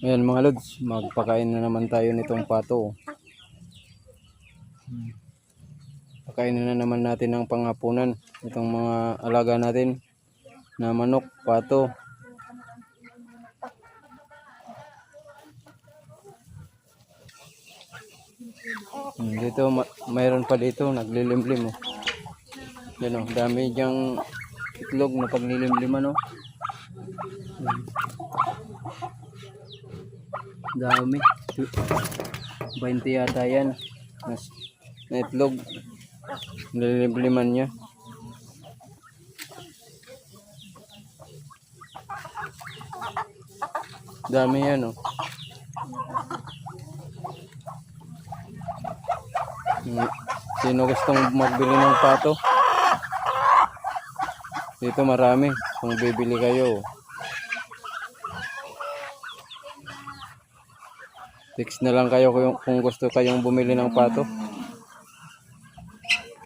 Ayan mga lods, magpakain na naman tayo nitong pato. Pakainin na naman natin ng panghapunan itong mga alaga natin na manok, pato. Dito mayroon pa dito naglilimlim oh. Yan oh, dami diyang itlog na paglilimliman oh. Dami. 20 yata yan na itlog. Nililimliman niya. Dami yan oh. Sino gustong magbili ng pato? Dito marami kung bibili kayo. Text na lang kayo kung gusto kayong bumili ng pato.